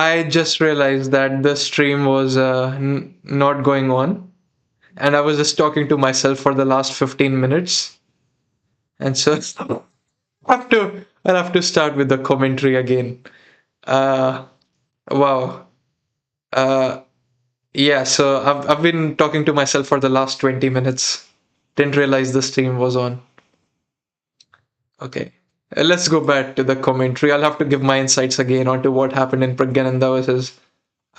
I just realized that the stream was not going on, and I was just talking to myself for the last 15 minutes. And so I'll have to start with the commentary again. Uh, wow. Uh, yeah, so I've been talking to myself for the last 20 minutes. Didn't realize the stream was on. Okay. Let's go back to the commentary. I'll have to give my insights again onto what happened in Pragyananda versus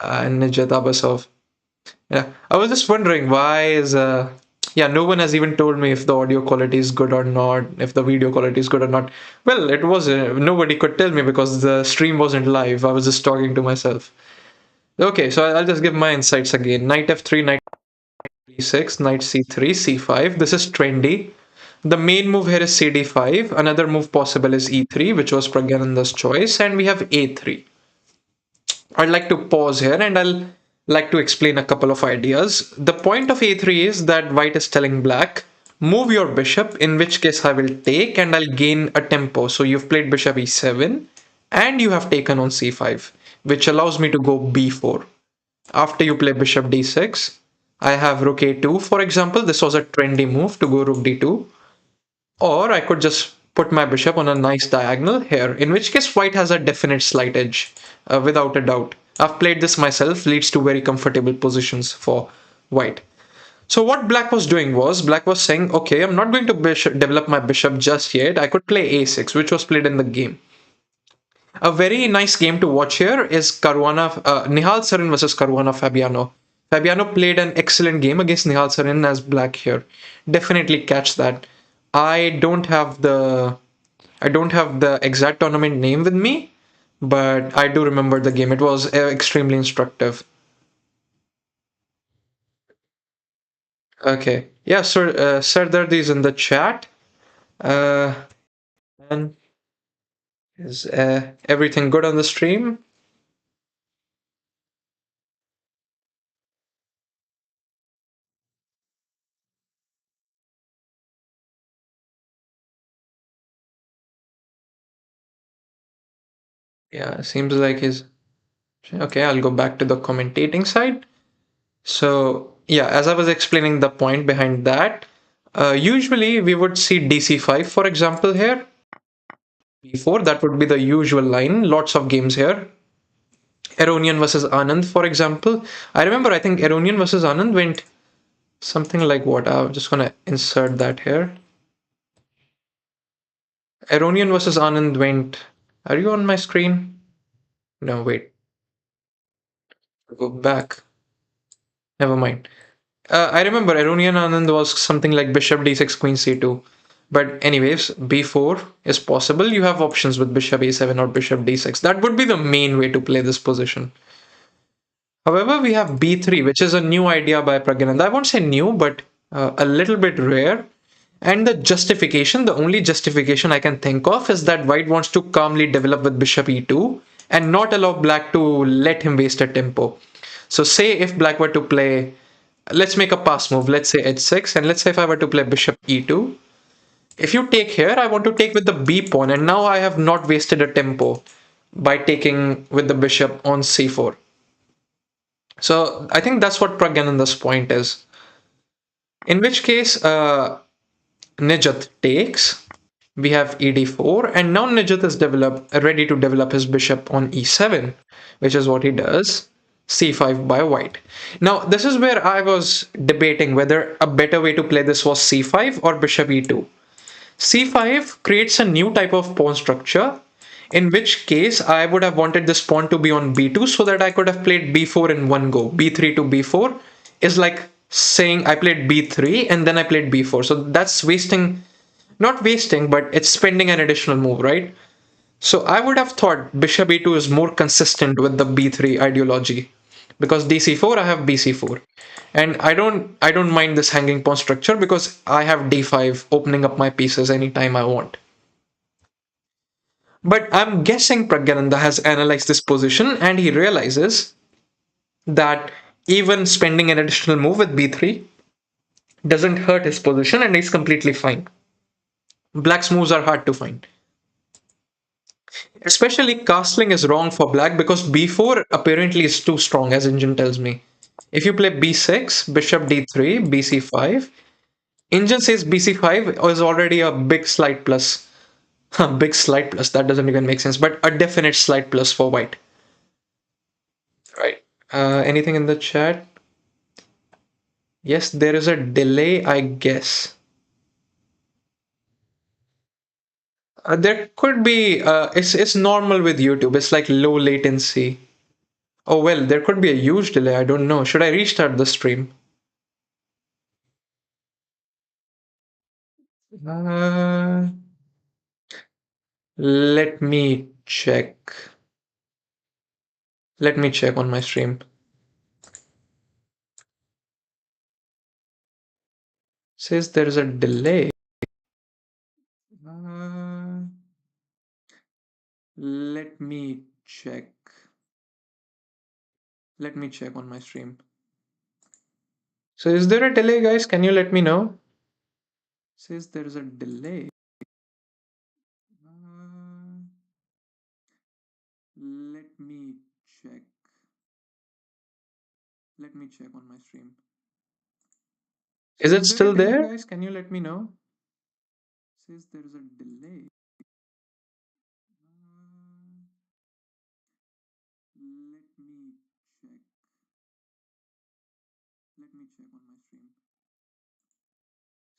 Ninja Tabasov. Yeah, I was just wondering why is yeah, no one has even told me if the audio quality is good or not, if the video quality is good or not. Well, it was nobody could tell me because the stream wasn't live. I was just talking to myself. Okay, so I'll just give my insights again. Knight f3, knight e6, knight c3, c5. This is trendy. The main move here is cd5. Another move possible is e3, which was Pragyananda's choice, and we have a3. I'd like to pause here and I'll like to explain a couple of ideas. The point of a3 is that white is telling black, move your bishop, in which case I will take and I'll gain a tempo. So you've played bishop e7 and you have taken on c5, which allows me to go b4. After you play bishop d6, I have rook a2, for example. This was a trendy move to go rook d2. Or I could just put my bishop on a nice diagonal here, in which case white has a definite slight edge, without a doubt. I've played this myself, leads to very comfortable positions for white. So what black was doing was, black was saying, okay, I'm not going to develop my bishop just yet. I could play a6, which was played in the game. A very nice game to watch here is Nihal Sarin versus Caruana Fabiano. Fabiano played an excellent game against Nihal Sarin as black here. Definitely catch that. I don't have the I don't have the exact tournament name with me, but I do remember the game. It was extremely instructive. Okay. Yeah, sir, Sardardi is in the chat. Uh, and is everything good on the stream? Yeah, seems like he's okay. I'll go back to the commentating side. So, yeah, as I was explaining the point behind that, usually we would see DC5, for example, here. B4, that would be the usual line. Lots of games here. Eronian versus Anand, for example. I remember, I think Eronian versus Anand went something like what? I'm just going to insert that here. Eronian versus Anand went. Are you on my screen? No, wait. Go back. Never mind. I remember Eronian Anand was something like bishop d6, queen c2. But anyways, b4 is possible. You have options with bishop a7 or bishop d6. That would be the main way to play this position. However, we have b3, which is a new idea by Pragyananda. I won't say new, but a little bit rare. And the justification, the only justification I can think of is that white wants to calmly develop with bishop e2 and not allow black to let him waste a tempo. So say if black were to play, let's make a pass move, let's say h6, and let's say if I were to play bishop e2, if you take here, I want to take with the b pawn, and now I have not wasted a tempo by taking with the bishop on c4. So I think that's what Pragyananda's point is. In which case, Nijat takes, we have ed4, and now Nijat is ready to develop his bishop on e7, which is what he does, c5 by white. Now, this is where I was debating whether a better way to play this was c5 or bishop e2. c5 creates a new type of pawn structure, in which case I would have wanted this pawn to be on b2 so that I could have played b4 in one go. b3 to b4 is like saying I played b3 and then I played b4. So that's wasting, not wasting, but it's spending an additional move, right? So I would have thought bishop e2 is more consistent with the b3 ideology, because dc4 I have bc4, and I don't mind this hanging pawn structure because I have d5 opening up my pieces anytime I want. But I'm guessing Pragyananda has analyzed this position and he realizes that even spending an additional move with b3 doesn't hurt his position and he's completely fine. Black's moves are hard to find. Especially castling is wrong for black because b4 apparently is too strong, as engine tells me. If you play b6, bishop d3, bc5, engine says bc5 is already a big slight plus. A big slight plus, that doesn't even make sense, but a definite slight plus for white. Right. Anything in the chat? Yes, there is a delay, I guess. There could be, it's normal with YouTube. It's like low latency. Oh well, there could be a huge delay. I don't know. Should I restart the stream? Uh, let me check. Let me check on my stream. Says there is a delay. Uh, let me check. Let me check on my stream. So is there a delay, guys? Can you let me know? Says there is a delay. Uh, let me check. Let me check on my stream. Is it still there? Guys, can you let me know? Says there is a delay. Let me check. Let me check on my stream.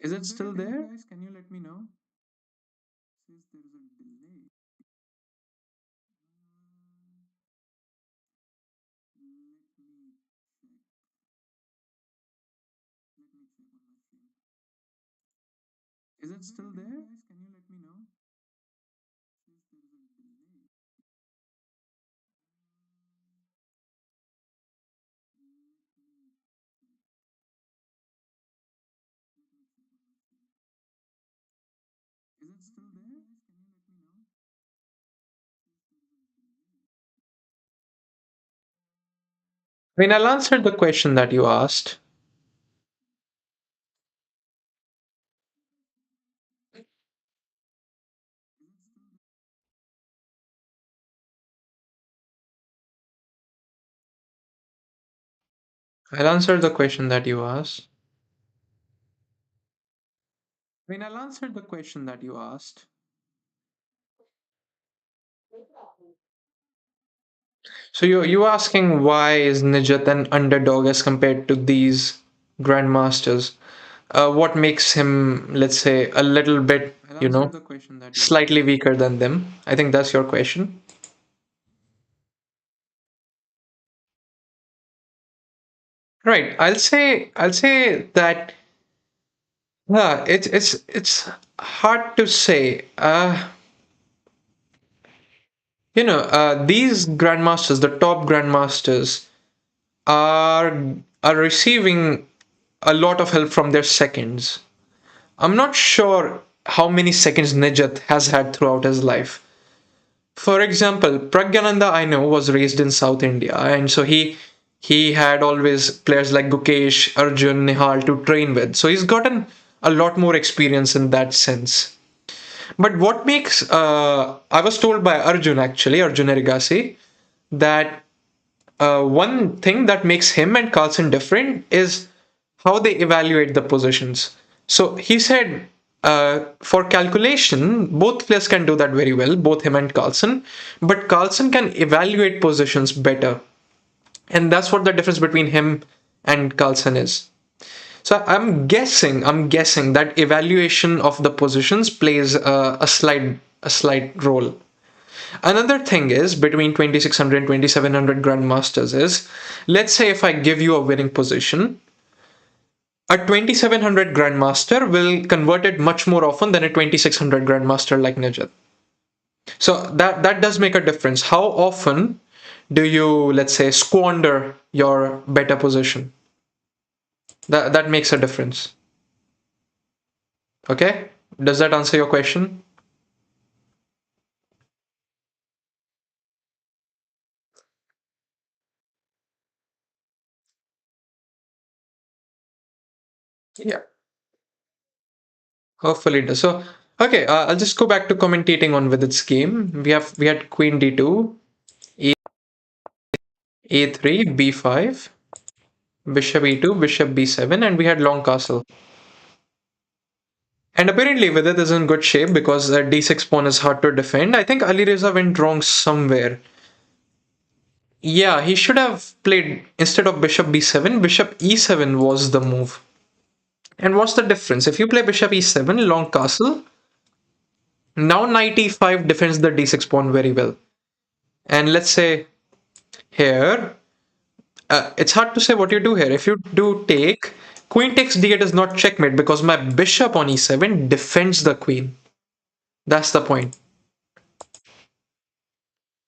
Is it still there? Guys, can you let me know? Says there is a delay. Let me check. Let me check on my stream. Is it still there? Guys, can you let me know? Says there is a delay. Let me check. Let me check on my stream. Is it still there? Guys, can you let me know? Says there is a delay. I mean, I'll answer the question that you asked. I'll answer the question that you asked. I mean, I'll answer the question that you asked. So you asking why is Nijat an underdog as compared to these grandmasters? What makes him, let's say, a little bit, slightly weaker than them? I think that's your question. Right. I'll say that it's hard to say. These grandmasters, the top grandmasters, are are receiving a lot of help from their seconds. I'm not sure how many seconds Nijat has had throughout his life. For example, Pragyananda I know was raised in South India, and so he had always players like Gukesh, Arjun, Nihal to train with. So he's gotten a lot more experience in that sense. But what makes I was told by Arjun actually, Arjun Erigasi, that one thing that makes him and Carlson different is how they evaluate the positions. So he said, for calculation, both players can do that very well, both him and Carlson, but Carlson can evaluate positions better. And that's what the difference between him and Carlson is. So I'm guessing that evaluation of the positions plays a slight role. Another thing is between 2600 and 2700 grandmasters is, let's say if I give you a winning position, a 2700 grandmaster will convert it much more often than a 2600 grandmaster like Nijat. So that does make a difference. How often do you, let's say, squander your better position? That makes a difference. Okay? Does that answer your question? Yeah. Hopefully it does. So Okay, I'll just go back to commentating on Vidit's game. We had Queen D2, A3, B5, Bishop E2, Bishop B7, and we had long castle. And apparently Vidit is in good shape because that D6 pawn is hard to defend. I think Alireza went wrong somewhere. Yeah, he should have played instead of Bishop B7, Bishop E7 was the move. And what's the difference? If you play Bishop E7, long castle, now Knight E5 defends the D6 pawn very well. And let's say here, it's hard to say what you do here. If you do take, queen takes d8 is not checkmate because my bishop on e7 defends the queen. That's the point.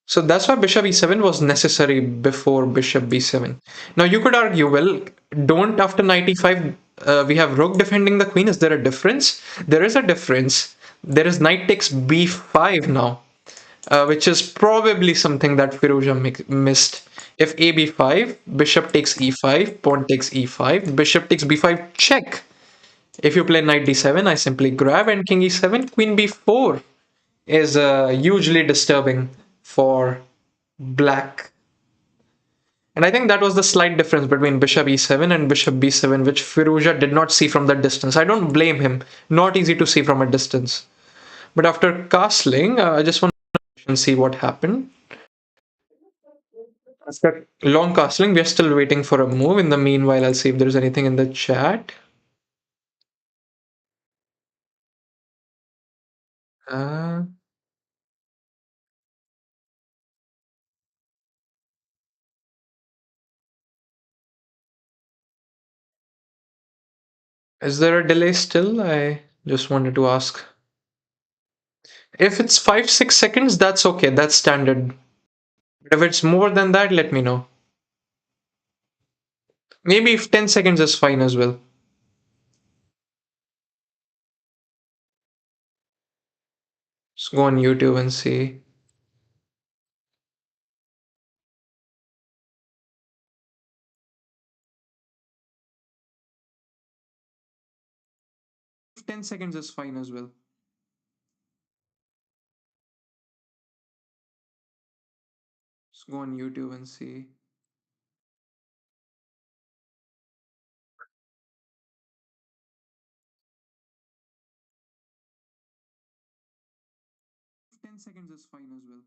So that's why bishop e7 was necessary before bishop b7. Now you could argue, well, don't after knight e5 we have rook defending the queen. Is there a difference? There is a difference. There is knight takes b5 now, which is probably something that Firouzja missed. If a b5, bishop takes e5, pawn takes e5, bishop takes b5, check. If you play knight d7, I simply grab and king e7, queen b4 is hugely disturbing for black. And I think that was the slight difference between bishop e7 and bishop b7, which Firouzja did not see from the distance. I don't blame him. Not easy to see from a distance. But after castling, I just want to see what happened. After long castling, we are still waiting for a move. In the meanwhile, I'll see if there's anything in the chat. Uh, is there a delay still? I just wanted to ask. If it's 5-6 seconds, that's okay. That's standard. But if it's more than that, let me know. Maybe if 10 seconds is fine as well. Let's go on YouTube and see. 10 seconds is fine as well. Let's go on YouTube and see. 10 seconds is fine as well.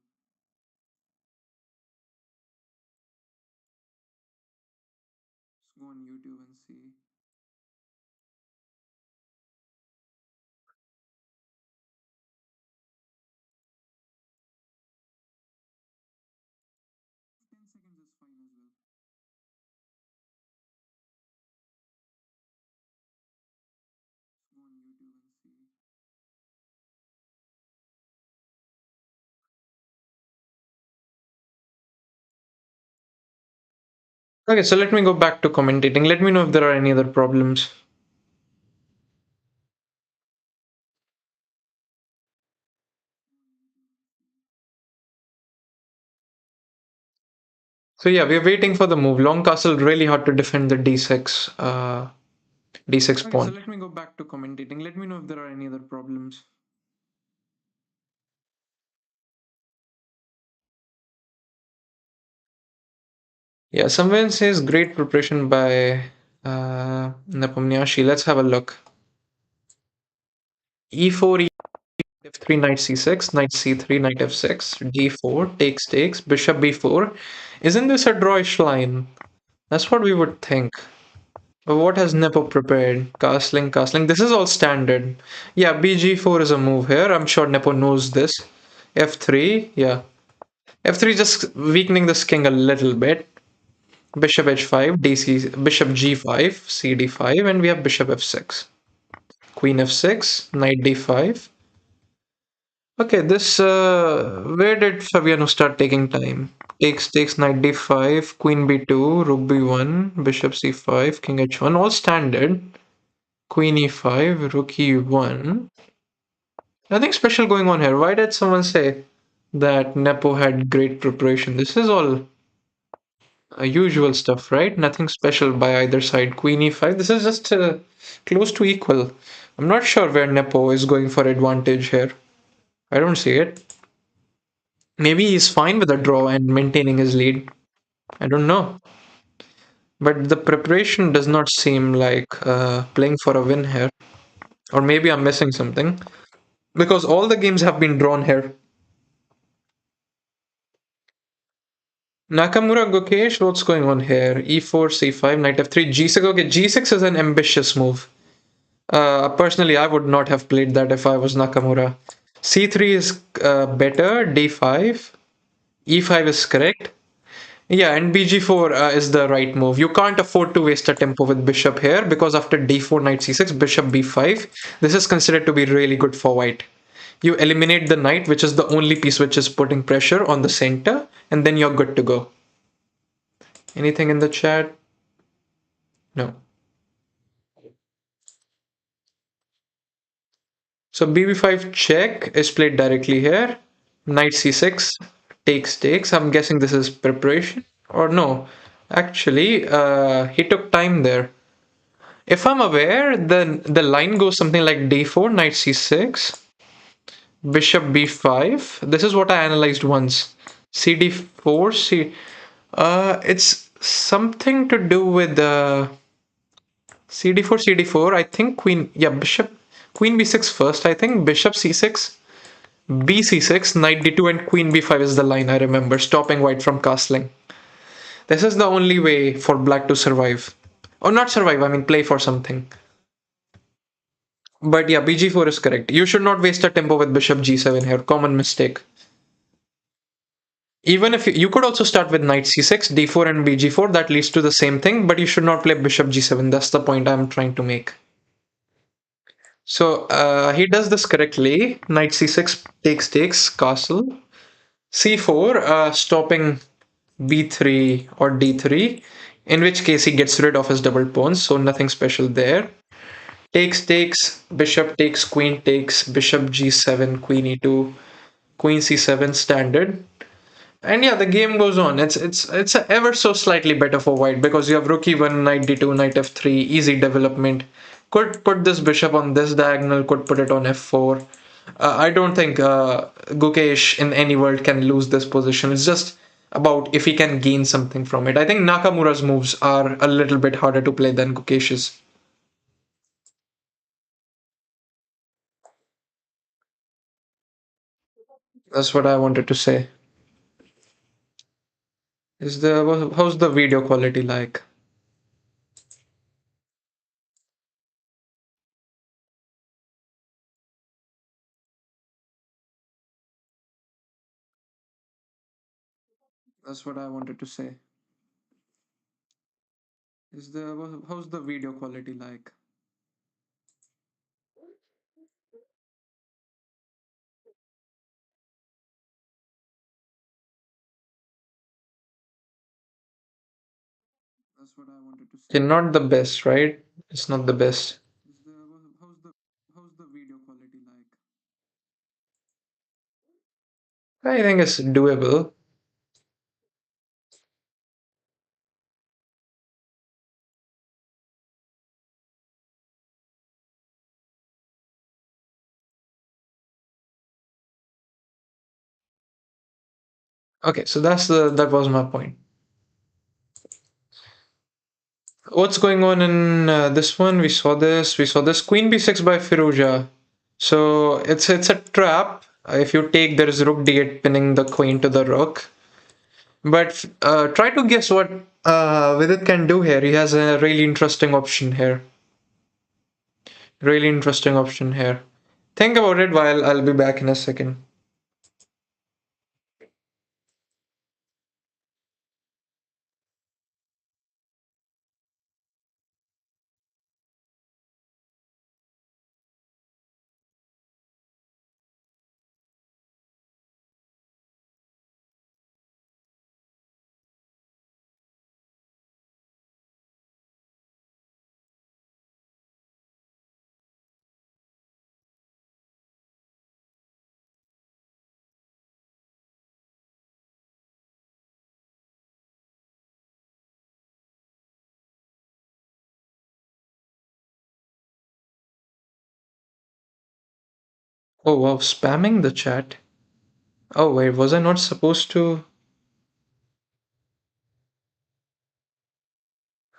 Let's go on YouTube and see. Okay, so let me go back to commentating. Let me know if there are any other problems. So yeah, we're waiting for the move. Long castle really hard to defend the d6 d6 pawn. So let me go back to commentating. Let me know if there are any other problems. Yeah, someone says great preparation by Nepomniachtchi. Let's have a look. E4, f3, knight c6, knight c3, knight f6, d4, takes, bishop b4. Isn't this a drawish line? That's what we would think. But what has Nepo prepared? Castling. This is all standard. Yeah, bg4 is a move here. I'm sure Nepo knows this. f3, yeah. f3 just weakening this king a little bit. Bishop h5, bishop g5, cd5, and we have bishop f6. Queen f6, knight d5. Okay, this where did Fabiano start taking time? Takes knight d5, queen b2, rook b1, bishop c5, king h1, all standard. Queen e5, rook e1. Nothing special going on here. Why did someone say that Nepo had great preparation? This is all. Usual stuff, right? Nothing special by either side. Queen e5. This is just close to equal. I'm not sure where Nepo is going for advantage here. I don't see it. Maybe he's fine with a draw and maintaining his lead. I don't know. But the preparation does not seem like playing for a win here. Or maybe I'm missing something. Because all the games have been drawn here. Nakamura Gukesh, what's going on here? E4, C5, knight F3, G6. Okay, G6 is an ambitious move. Personally, I would not have played that if I was Nakamura. C3 is better, D5. E5 is correct. Yeah, and BG4 is the right move. You can't afford to waste a tempo with bishop here because after D4, knight C6, bishop B5, this is considered to be really good for white. You eliminate the knight, which is the only piece which is putting pressure on the center, and then you're good to go. Anything in the chat? No. So BB5 check is played directly here. Knight C6 takes. I'm guessing this is preparation. Or no. Actually, he took time there. If I'm aware, the line goes something like D4, Knight C6, Bishop B5. This is what I analyzed once. CD4, it's something to do with CD4, CD4. I think Queen, yeah, Bishop, Queen B6 first. I think Bishop C6, BC6, Knight D2, and Queen B5 is the line I remember, stopping white from castling. This is the only way for black to survive. Or not survive, I mean play for something. But yeah, BG4 is correct. You should not waste a tempo with Bishop G7 here. Common mistake. Even if you could also start with Knight C6, D4 and BG4, that leads to the same thing, but you should not play Bishop G7. That's the point I'm trying to make. So he does this correctly. Knight C6 takes, castle. C4, stopping B3 or D3, in which case he gets rid of his double pawns, so nothing special there. Takes, bishop takes, bishop G7, queen E2, queen C7 standard. And yeah, the game goes on. It's ever so slightly better for white because you have rook e1, knight d2, knight f3, easy development. Could put this bishop on this diagonal, could put it on f4. I don't think Gukesh in any world can lose this position. It's just about if he can gain something from it. I think Nakamura's moves are a little bit harder to play than Gukesh's. That's what I wanted to say. How's the video quality like? That's what I wanted to say. How's the video quality like? That's what I wanted to say. Not the best, right? It's not the best. How's the video quality like? I think it's doable. Okay, so that was my point. What's going on in this one? We saw this. We saw this Queen B6 by Firouzja. So it's a trap. If you take, there is Rook D8 pinning the queen to the rook. But try to guess what Vidit can do here. He has a really interesting option here. Really interesting option here. Think about it while I'll be back in a second. Oh wow, spamming the chat. Oh wait, was I not supposed to?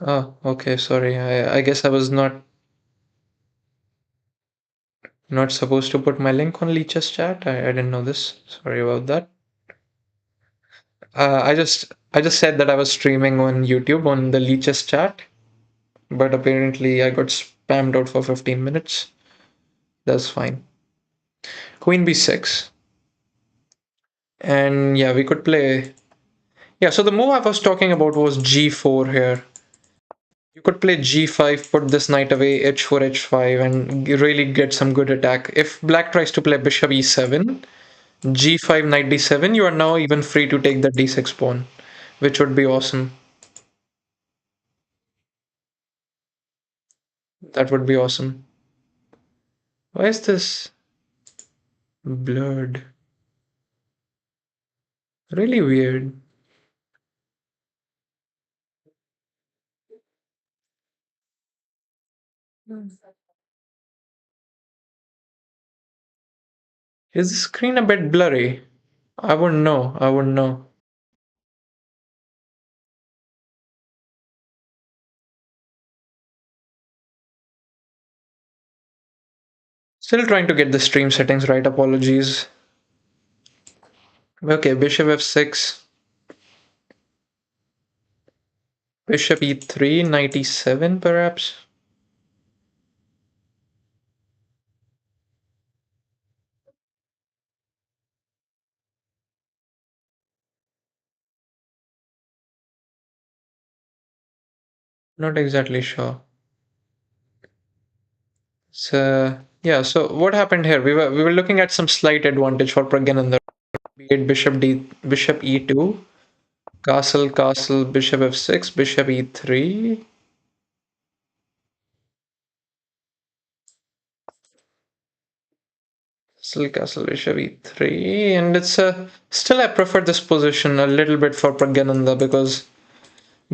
Oh, okay, sorry. I guess I was not supposed to put my link on Leech's chat. I didn't know this. Sorry about that. I just said that I was streaming on YouTube on the Leech's chat, but apparently I got spammed out for 15 minutes. That's fine. Queen b6. And yeah, we could play. Yeah, so the move I was talking about was g4 here. You could play g5, put this knight away, h4, h5, and really get some good attack. If black tries to play bishop e7, g5, knight d7, you are now even free to take the d6 pawn, which would be awesome. That would be awesome. Why is this blurred? Really weird. Is the screen a bit blurry? I wouldn't know. I wouldn't know. Still trying to get the stream settings right. Apologies. Okay, bishop f6, bishop e3, knight e7 perhaps. Not exactly sure. So yeah, so what happened here? We were looking at some slight advantage for Pragyananda. Be it bishop e2, castle, bishop f6, bishop e3, castle, bishop e3, and it's a still I prefer this position a little bit for Pragyananda because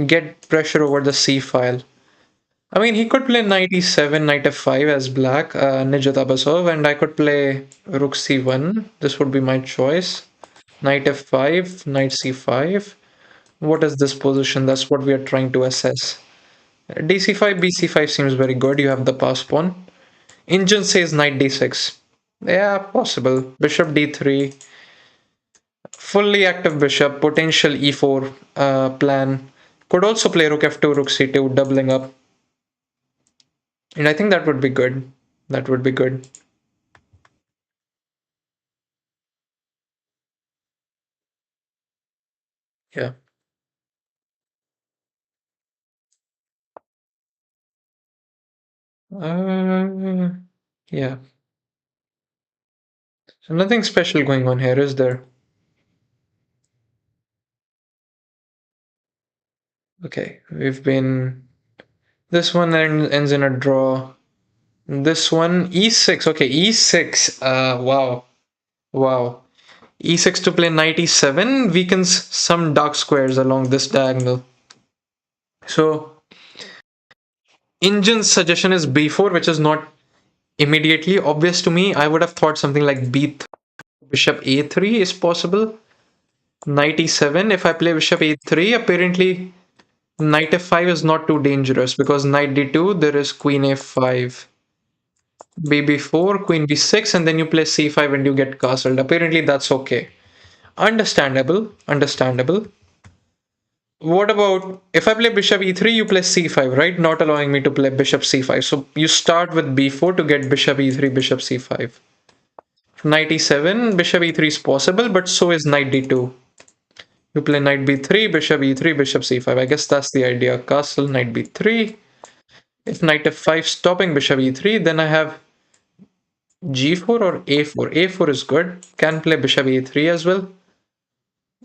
get pressure over the c file. I mean, he could play knight e7, knight f5 as black, Nijat Abasov, and I could play rook c1. This would be my choice. Knight f5, knight c5. What is this position? That's what we are trying to assess. dc5, bc5 seems very good. You have the pass pawn. Engine says knight d6. Yeah, possible. Bishop d3. Fully active bishop. Potential e4 plan. Could also play rook f2, rook c2, doubling up. And I think that would be good. That would be good. Yeah. Uh, yeah. So nothing special going on here, is there? Okay, we've been. This one ends in a draw. This one, e6. Okay, e6. Wow. Wow. e6 to play knight e7 weakens some dark squares along this diagonal. So, Injin's suggestion is b4, which is not immediately obvious to me. I would have thought something like b3, bishop a3 is possible. Knight e7. If I play bishop a3, apparently knight f5 is not too dangerous because knight d2, there is queen a5. bb4, queen b6, and then you play c5 and you get castled. Apparently that's okay. Understandable, understandable. What about if I play bishop e3, you play c5, right? Not allowing me to play bishop c5. So you start with b4 to get bishop e3, bishop c5. Knight e7, bishop e3 is possible, but so is knight d2. You play knight b3, bishop e3, bishop c5. I guess that's the idea. Castle, knight b3. If knight f5 stopping bishop e3, then I have g4 or a4. a4 is good. Can play bishop a3 as well.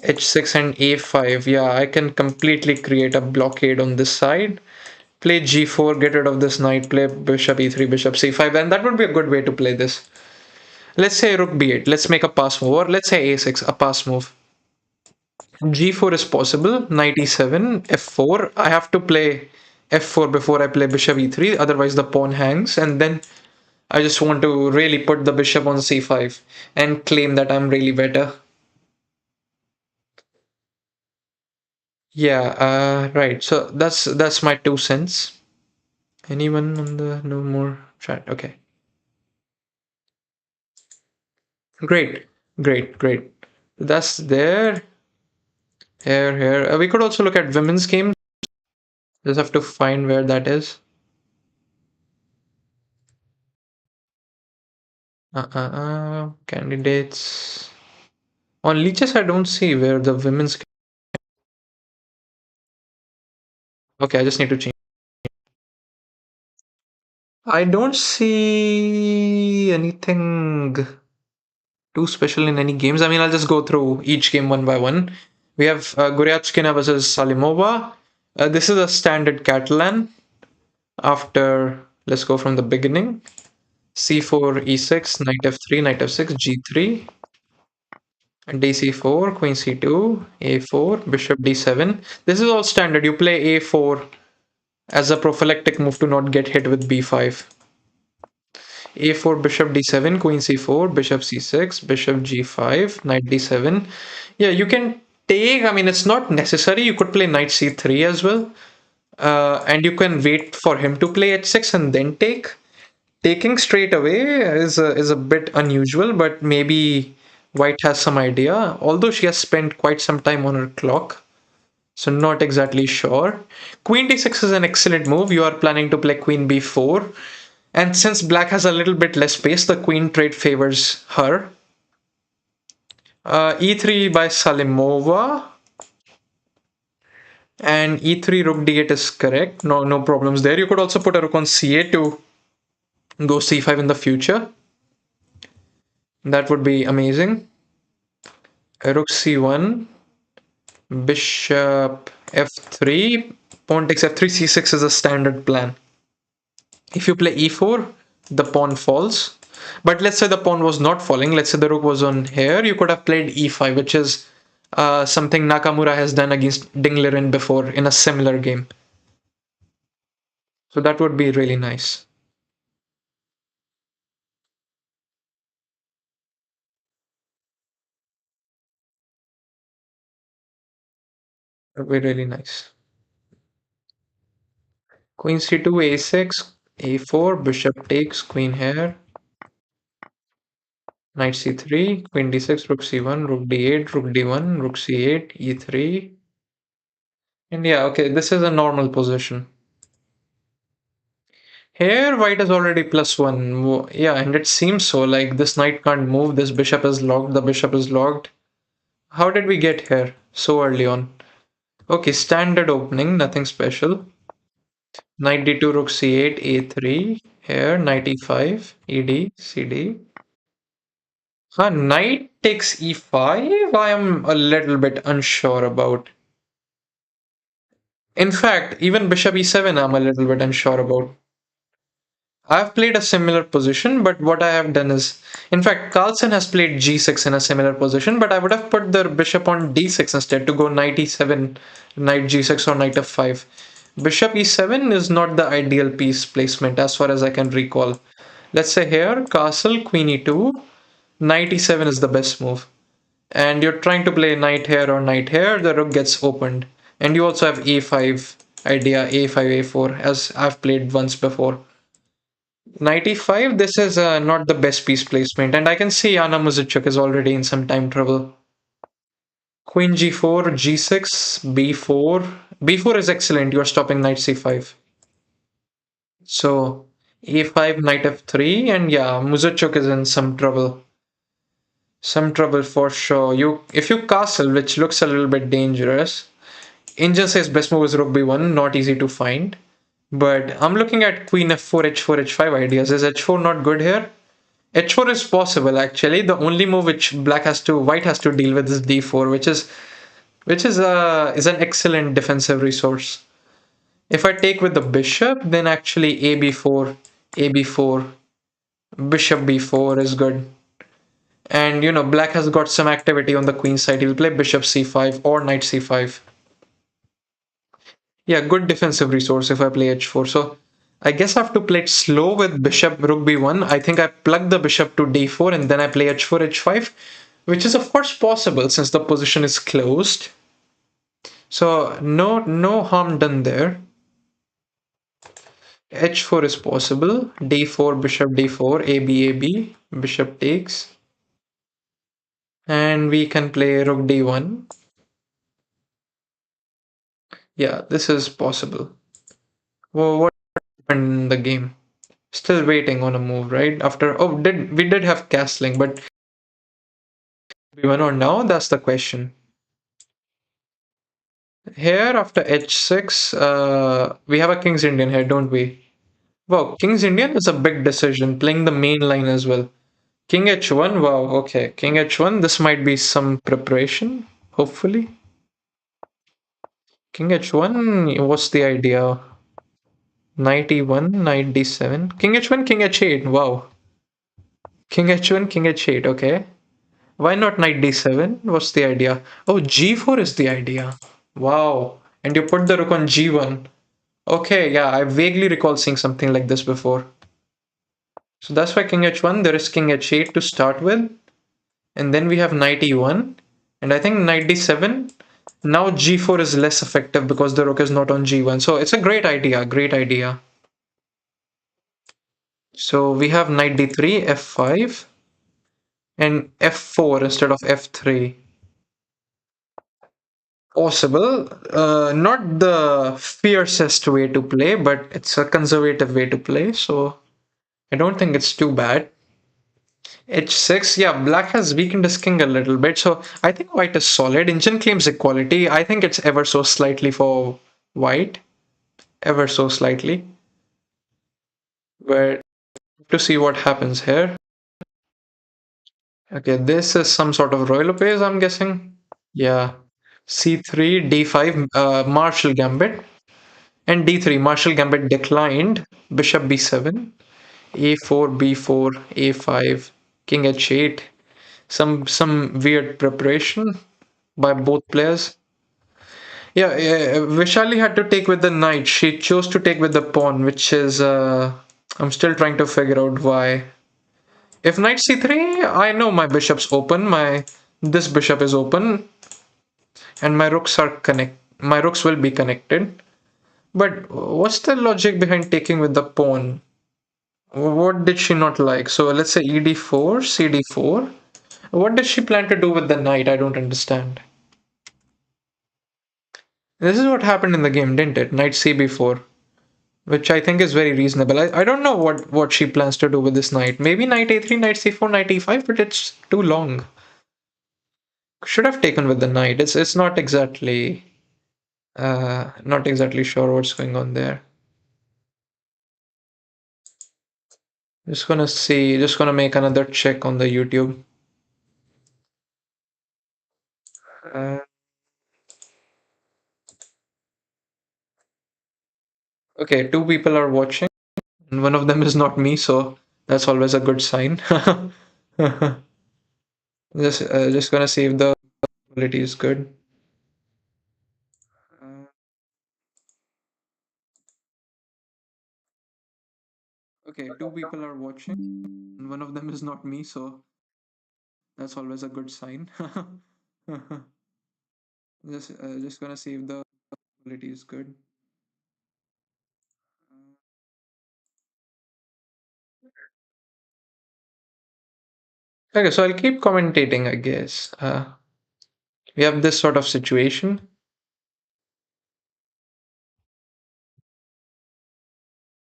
h6 and a5. Yeah, I can completely create a blockade on this side. Play g4, get rid of this knight, play bishop e3, bishop c5, and that would be a good way to play this. Let's say rook b8. Let's make a pass move, or let's say a6, a pass move. g4 is possible. Knight e7, f4. I have to play f4 before I play bishop e3, otherwise the pawn hangs, and then I just want to really put the bishop on c5 and claim that I'm really better. Yeah, right. So that's my 2 cents. Anyone on the no more chat? Okay. Great, great, great. That's there. Here. We could also look at women's games. Just have to find where that is. Candidates. On leeches, I don't see where the women's. Okay, I just need to change. I don't see anything too special in any games. I mean, I'll just go through each game one by one. We have Goryachkina versus Salimova. This is a standard Catalan. After, let's go from the beginning. C4, E6, knight F3, knight F6, G3, DC4, Queen C2, A4, Bishop D7. This is all standard. You play A4 as a prophylactic move to not get hit with B5. A4, Bishop D7, Queen C4, Bishop C6, Bishop G5, Knight D7. Yeah, you can take, I mean, it's not necessary. You could play Knight C3 as well. And you can wait for him to play H6 and then take. Taking straight away is a bit unusual, but maybe White has some idea. Although she has spent quite some time on her clock, so not exactly sure. Queen d6 is an excellent move. You are planning to play Queen b4, and since Black has a little bit less space, the Queen trade favors her. E3 by Salimova, and E3 Rook d8 is correct. No problems there. You could also put a Rook on c8 to go c5 in the future. That would be amazing. Rook c1, bishop f3, pawn takes f3, c6 is a standard plan. If you play e4, the pawn falls. But let's say the pawn was not falling. Let's say the rook was on here. You could have played e5, which is something Nakamura has done against Ding Liren before in a similar game. So that would be really nice. That would be really nice. Queen c2, a6, a4, bishop takes, queen here. Knight c3, queen d6, rook c1, rook d8, rook d1, rook c8, e3. And yeah, okay, this is a normal position. Here, white is already +1. Yeah, and it seems so. Like this knight can't move. This bishop is locked. The bishop is locked. How did we get here so early on? Okay, standard opening, nothing special. Knight d2, rook c8, a3. Here, knight e5, ed, cd. Knight takes e5. I am a little bit unsure about. In fact, even bishop e7, I'm a little bit unsure about. I've played a similar position, but what I have done is, in fact, Carlsen has played g6 in a similar position, but I would have put the bishop on d6 instead to go knight e7, knight g6, or knight f5. Bishop e7 is not the ideal piece placement as far as I can recall. Let's say here, castle, queen e2, knight e7 is the best move. And you're trying to play knight here or knight here, the rook gets opened. And you also have a5 idea, a5, a4, as I've played once before. 95, this is not the best piece placement, and I can see Anna Muzichuk is already in some time trouble. Queen g4, g6, b4. b4 is excellent, you're stopping knight c5. So, a5, knight f3, and yeah, Muzichuk is in some trouble. Some trouble for sure. If you castle, which looks a little bit dangerous, Angel says best move is rook b1, not easy to find. But I'm looking at queen f4, h4, h5 ideas. Is h4 not good here? H4 is possible actually. The only move which white has to deal with is d4, which is an excellent defensive resource. If I take with the bishop, then actually a b4, bishop b4 is good. And black has got some activity on the queen side. He will play bishop c5 or knight c5. Yeah, good defensive resource if I play h4. So I guess I have to play it slow with bishop rook b1. I think I plug the bishop to d4 and then I play h4, h5, which is of course possible since the position is closed. So no harm done there. h4 is possible. d4, bishop d4, ab, bishop takes. And we can play rook d1. Yeah, this is possible. Well, what happened in the game? Still waiting on a move, right? After did we did have castling, but we went on now? That's the question. Here after h6, we have a King's Indian here, don't we? Wow, King's Indian is a big decision, playing the main line as well. King h1, wow, okay. King h1, this might be some preparation, hopefully. King h1, what's the idea? Knight e1, knight d7. King h1, king h8, wow. King h1, king h8, okay. Why not knight d7? What's the idea? Oh, g4 is the idea. Wow. And you put the rook on g1. Okay, yeah, I vaguely recall seeing something like this before. So that's why king h1, there is king h8 to start with. And then we have knight e1. And I think knight d7. Now g4 is less effective because the rook is not on g1. So it's a great idea, great idea. So we have knight d3, f5, and f4 instead of f3. Possible. Not the fiercest way to play, but it's a conservative way to play. So I don't think it's too bad. H6, yeah, black has weakened his king a little bit, so I think white is solid. Engine claims equality. I think it's ever so slightly for white, ever so slightly. But to see what happens here. Okay, this is some sort of royal pace, I'm guessing. Yeah, C3, D5, Marshall Gambit, and D3, Marshall Gambit declined. Bishop B7, A4, B4, A5, King H8. Some weird preparation by both players. Yeah, Vishali had to take with the knight. She chose to take with the pawn, which is I'm still trying to figure out why. If knight c3, I know my bishop's open. My this bishop is open, and my rooks are connect. My rooks will be connected. But what's the logic behind taking with the pawn? What did she not like? So let's say ed4, cd4. What did she plan to do with the knight? I don't understand. This is what happened in the game, didn't it? Knight cb4. Which I think is very reasonable. I don't know what she plans to do with this knight. Maybe knight a3, knight c4, knight e5, but it's too long. Should have taken with the knight. It's not exactly sure what's going on there. Just gonna make another check on the YouTube. Uh, okay, two people are watching, and one of them is not me, so that's always a good sign. Just gonna see if the quality is good. Uh, okay, two people are watching, and one of them is not me, so that's always a good sign. Just gonna see if the quality is good. Okay, so I'll keep commentating, I guess. We have this sort of situation.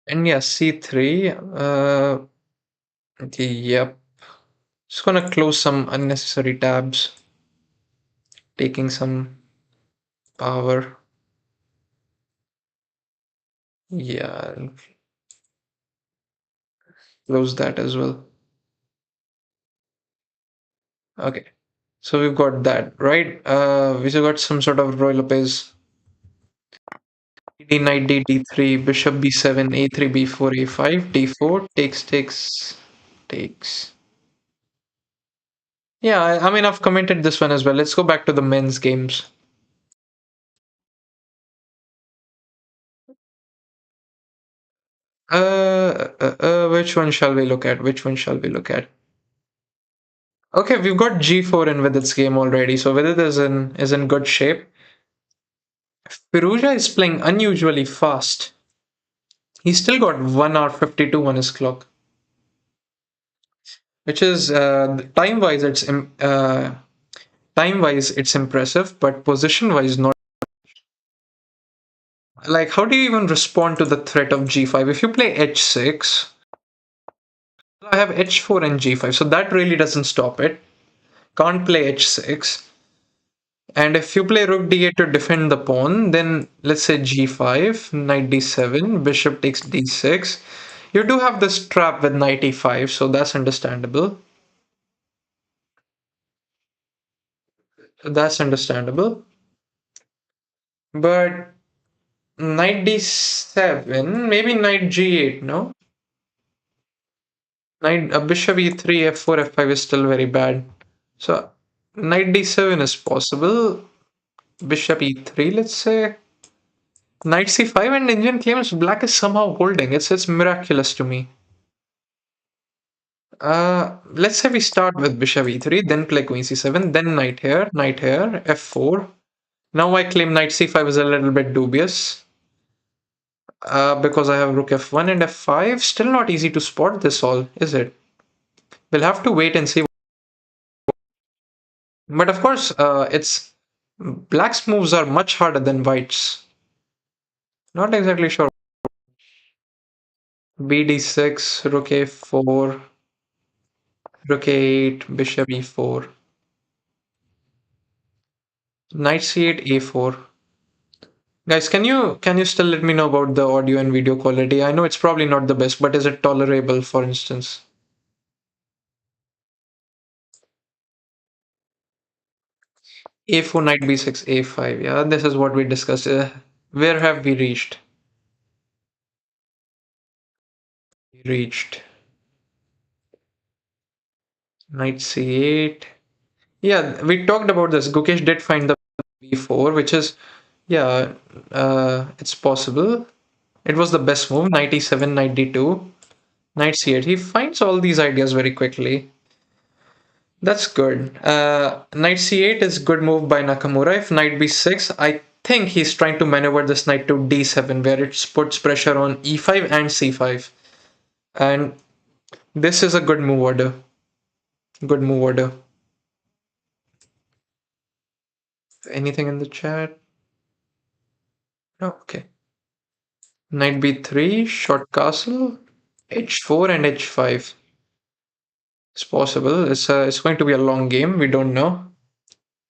And yeah, C3. Yep. Just gonna close some unnecessary tabs, taking some power. Yeah, I'll close that as well. Okay. So we've got that, right? We still got some sort of Roy Lopez. D knight D D3, bishop B7, A3, B4, A5, D4, takes. Yeah, I mean, I've commented this one as well. Let's go back to the men's games. Which one shall we look at? Which one shall we look at? Okay, we've got G4 in with its game already, so Vidit is in good shape. Firuja is playing unusually fast. He's still got 1 hour 52 on his clock, which is time wise it's impressive, but position wise not. Like, how do you even respond to the threat of G5? If you play H6, I have H4 and G5, so that really doesn't stop it. Can't play H6. And if you play Rook D8 to defend the pawn, then let's say G5, Knight D7, Bishop takes D6. You do have this trap with Knight E5, so that's understandable. That's understandable. But Knight D7, maybe Knight G8, no? Bishop E3, F4, F5 is still very bad. So Knight D7 is possible. Bishop E3, let's say. Knight C5 and Indian claims black is somehow holding. It's miraculous to me. Let's say we start with Bishop E3, then play Queen C7, then Knight here, F4. Now I claim Knight C5 is a little bit dubious. Because I have Rook F1 and F5. Still not easy to spot this all, is it? We'll have to wait and see. But of course, it's black's moves are much harder than white's. Not exactly sure. BD6, Rook A4, Rook A8, Bishop E4, Knight C8, A4. Guys, can you still let me know about the audio and video quality? I know it's probably not the best, but is it tolerable, for instance? A4, Knight B6, A5. Yeah, this is what we discussed. Where have we reached? Reached Knight C8. Yeah, we talked about this. Gukesh did find the B4, which is, yeah, it's possible. It was the best move. Knight E7, Knight D2, Knight C8. He finds all these ideas very quickly. That's good. Knight C8 is good move by Nakamura. If Knight B6, I think he's trying to maneuver this knight to D7, where it puts pressure on E5 and C5. And this is a good move order. Good move order. Anything in the chat? No, okay. Knight b3, short castle, h4 and h5. It's possible. It's going to be a long game. We don't know.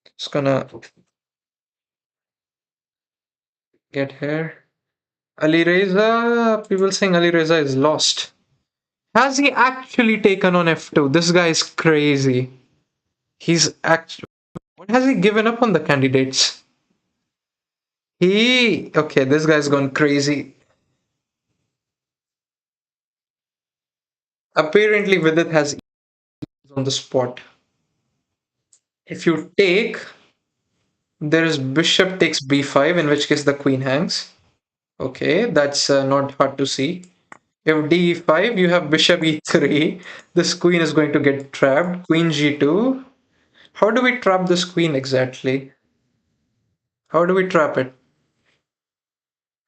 It's gonna get here. Ali Reza, people saying Ali Reza is lost. Has he actually taken on f2? This guy is crazy. He's actually. What has he given up on the candidates? Okay, this guy's gone crazy. Apparently, Vidit has on the spot. If you take, there is bishop takes b5, in which case the queen hangs. Okay, that's not hard to see. If d5, you have bishop e3. This queen is going to get trapped. Queen g2. How do we trap this queen exactly? How do we trap it?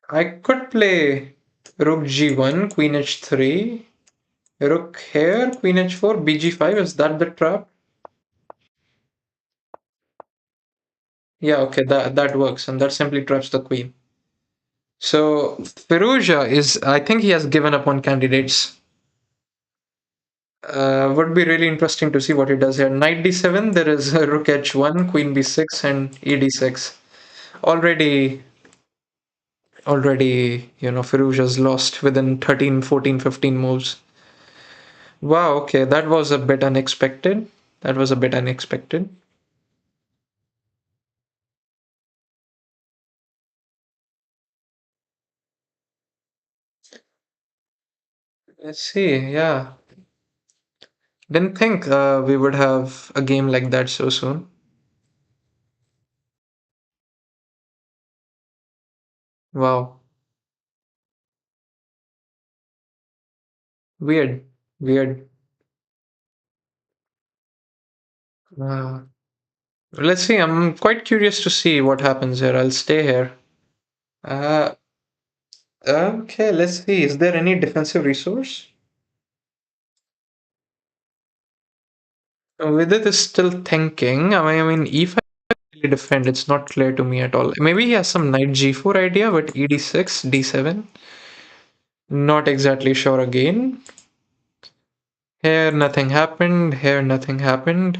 I could play rook g1, queen h3, rook here, queen h4, bg5. Is that the trap? Yeah, okay, that works, and that simply traps the queen. So Firouzja I think he has given up on candidates. Would be really interesting to see what he does here. Knight d7, there is rook h1, queen b6, and e d6. Already, Firouzja's lost within 13, 14, 15 moves. Wow, okay, that was a bit unexpected. That was a bit unexpected. Let's see, yeah. Didn't think we would have a game like that so soon. Wow. Weird. Weird. Uh, let's see. I'm quite curious to see what happens here. I'll stay here. Uh, okay, let's see. Is there any defensive resource? With it is still thinking. I mean, E5 really defend. It's not clear to me at all. Maybe he has some knight G4 idea, but ED6, D7. Not exactly sure again. Here nothing happened. Here nothing happened.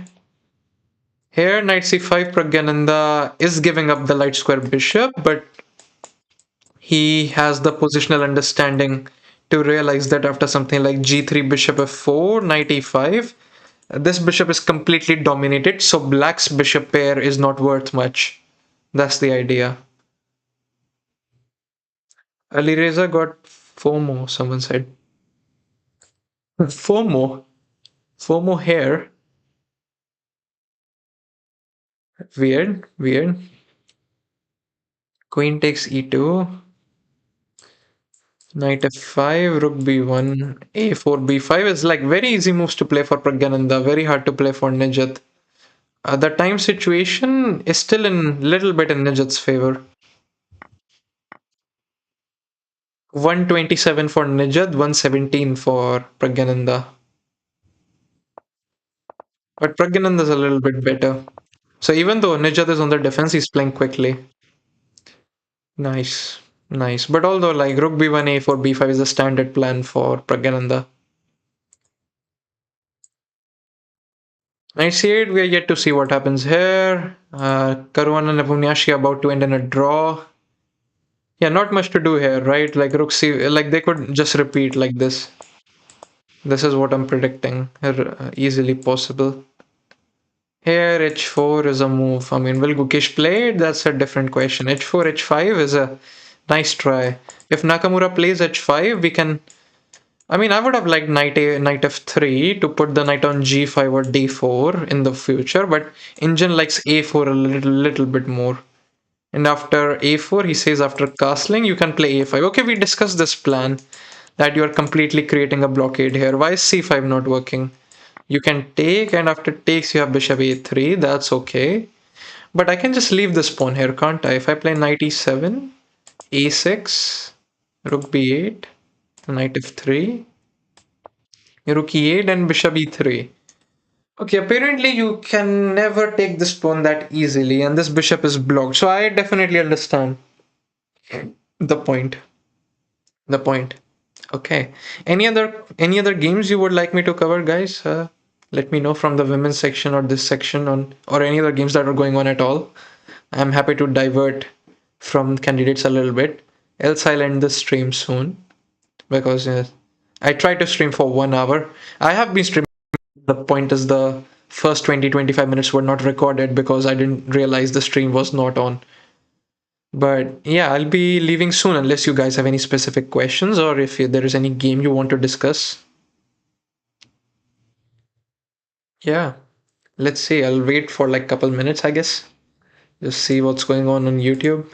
Here knight C5 Pragyananda is giving up the light square bishop, but he has the positional understanding to realize that after something like G3 bishop F4, knight E5, this bishop is completely dominated, so black's bishop pair is not worth much. That's the idea. Alireza got FOMO, someone said. FOMO? FOMO here? Weird, weird. Queen takes E2. Knight F5, Rook B1, A4, B5 is like very easy moves to play for Pragyananda, very hard to play for Nijat. The time situation is still in little bit in Nijat's favor. 127 for Nijat, 117 for Pragyananda. But Pragyananda is a little bit better. So even though Nijat is on the defense, he's playing quickly. Nice, nice. But although like Rook B1, A4, B5 is a standard plan for Pragyananda. Knight C8, we are yet to see what happens here. Caruana and Nepomniachtchi about to end in a draw. Yeah, not much to do here, right? Like Rook C, like they could just repeat like this. This is what I'm predicting. Easily possible. Here, h4 is a move. I mean, will Gukesh play it? That's a different question. h4, h5 is a nice try. If Nakamura plays h5, we can. I mean, I would have liked knight f3 to put the knight on g5 or d4 in the future, but Injun likes a4 a little bit more. And after a4, he says after castling, you can play a5. Okay, we discussed this plan that you are completely creating a blockade here. Why is c5 not working? You can take, and after takes, you have bishop a3. That's okay. But I can just leave this pawn here, can't I? If I play knight e7, a6, rook b8, knight f3, rook e8, and bishop e3. Okay, apparently you can never take this pawn that easily, and this bishop is blocked. So I definitely understand the point. The point. Okay. Any other games you would like me to cover, guys? Let me know from the women's section or this section on or any other games that are going on at all. I'm happy to divert from candidates a little bit. Else I'll end the stream soon because I try to stream for 1 hour. I have been streaming. The point is the first 20-25 minutes were not recorded because I didn't realize the stream was not on. But yeah, I'll be leaving soon unless you guys have any specific questions or if there is any game you want to discuss. Yeah, let's see. I'll wait for like couple minutes, I guess. Just see what's going on YouTube.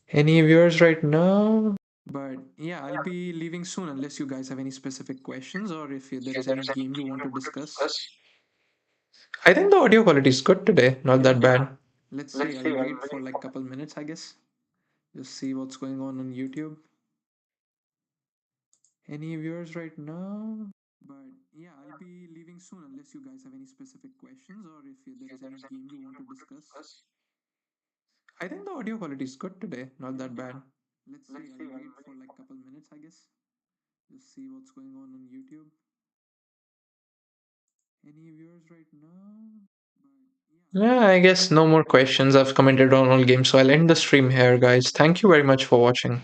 Any viewers right now? But yeah, I'll be leaving soon unless you guys have any specific questions or if there is any game you want to discuss. I think the audio quality is good today, not that bad. Let's see. I'll wait for like couple minutes, I guess. Just see what's going on YouTube. Any viewers right now? But yeah, I'll be leaving soon unless you guys have any specific questions or if there is any game you want to discuss. I think the audio quality is good today, not that bad. Let's see. I'll wait for like couple minutes, I guess. Just see what's going on YouTube. Any viewers right now? But yeah, I guess no more questions. I've commented on all games, so I'll end the stream here, guys. Thank you very much for watching.